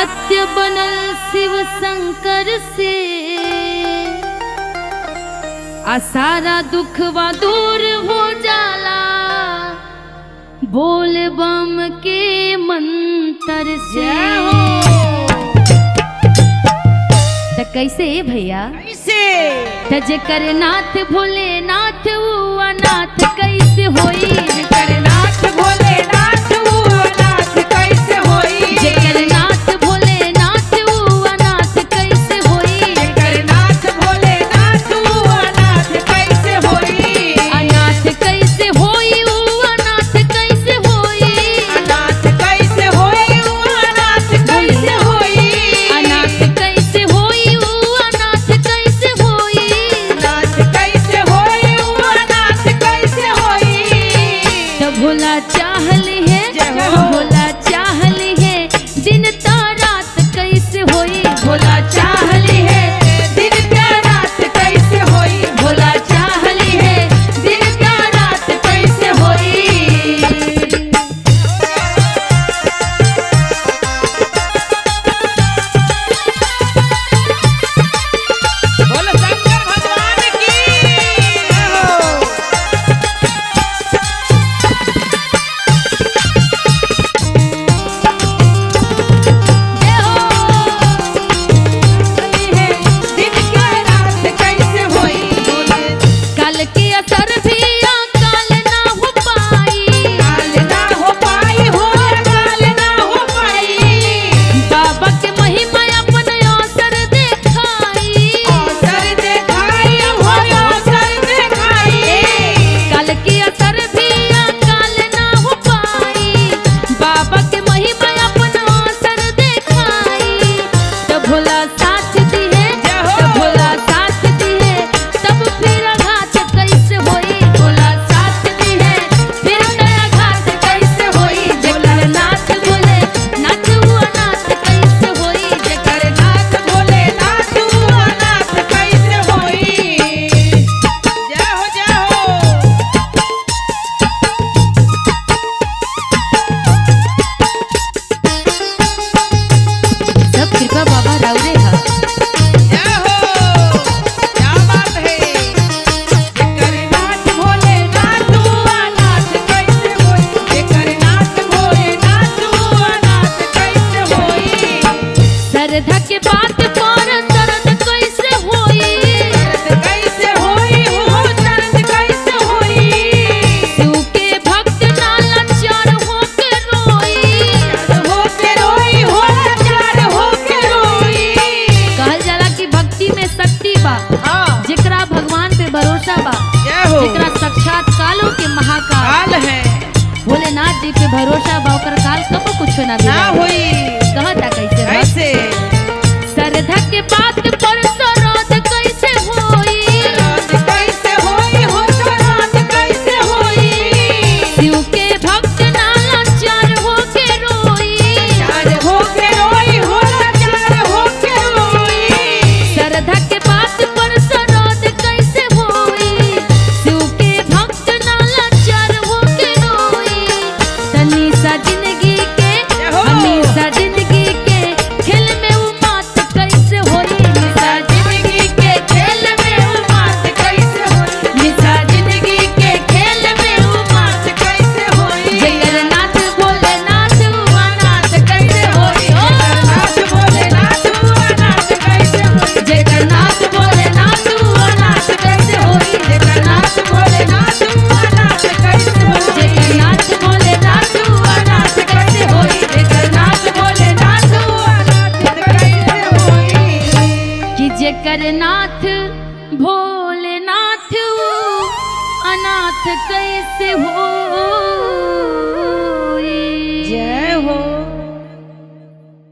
सत्य बनल शिव शंकर से, आ सारा दुखवा दूर हो जाला बोल बम के मंत्र से। त कैसे भैया कैसे त जेकर नाथ भोलेनाथ ऊ अनाथ कैसे होई, जेकर नाथ भोलेनाथ ऊ अनाथ कैसे होई, जेकर नाथ भोलेनाथ ऊ अनाथ कैसे होई, जेकर नाथ भोलेनाथ ऊ अनाथ कैसे होई, अनाथ कैसे होई ऊ अनाथ कैसे होई, अनाथ कैसे होई ऊ अनाथ कैसे होई, अनाथ कैसे होई ऊ अनाथ कैसे होई, अनाथ कैसे होई ऊ अनाथ कैसे होई। तो भोला चाहली है, जय हो। भोला चाहली है दिन ता रात कैसे होई, भोला चाहली है दिन का रात कैसे होई, भोला चाहली है दिन ता रात कैसे होई। बोल शंकर भगवान की जय हो। जय हो। दिन का रात कैसे होई, कल की असर भी काल ना हो पाई, काल ना हो पाई हो, काल ना हो पाई। बाबा के महिमा अपन असर देखाई, अवसर देखाई हो, अवसर देखाई। कल की असर भी काल ना हो पाई, बाबा के महिमा अपन असर देखाई। तो भोला साथ दिए, जय हो। तो भोला साथ दिए तब फिर आघात कैसे होई, भोला साथ दिए फिर आघात कैसे होई, जेकर नाथ बोले नाथ वो अनाथ कैसे होई, जेकर जेकर नाथ भोलेनाथ ऊ अनाथ कैसे होई। जय हो जय हो। सब कृपा बाबा राउरे हा। जय हो, क्या बात है। जेकर नाथ भोलेनाथ ऊ अनाथ कैसे होई, जेकर नाथ भोलेनाथ ऊ अनाथ कैसे होई। श्रद्धा के बात पर शरद कैसे होई, शरद कैसे होई हो, शरद कैसे होई। शिव के भक्त ना लाचार होके रोई, चार होके रोई हो, चार होके रोई। कहल जाला कि भक्ति में शक्ति बा, हाँ, जेकरा भगवान पे भरोसा बा, जय हो। जेकरा साक्षात कालो के महाकाल काल है भोलेनाथ जी पे भरोसा बा, ओकर काल कबो कुछ ना ना बिगाड़ी। होई। कहता कैसे बा? कैसे श्रद्धा के बात पर शरद कैसे होई, शरद कैसे होई हो, शरद कैसे होई। शिव के भक्त ना लाचार होके रोई, चार होके रोई हो, चार होके रोई। श्रद्धा के बात पर शरद कैसे होई, शिव के भक्त ना लाचार होके रोई। तनी सा जिंदगी के, जय हो। हमेशा जिंदगी के खेल में वो मात कैसे होई, निशा जिंदगी के खेल में वो मात कैसे होई, निशा जिंदगी के खेल में वो मात कैसे होई। जेकर नाथ भोलेनाथ ऊ अनाथ कैसे होई, ओ नाथ भोलेनाथ ऊ अनाथ कैसे होई, जेकर नाथ भोलेनाथ ऊ अनाथ कैसे होई, जेकर नाथ भोलेनाथ ऊ अनाथ कैसे होई। जेकर नाथ भोलेनाथ ऊ अनाथ कैसे होई, जेकर नाथ भोलेनाथ ऊ अनाथ कैसे होई। कि जेकर नाथ भोलेनाथ ऊ अनाथ कैसे होई।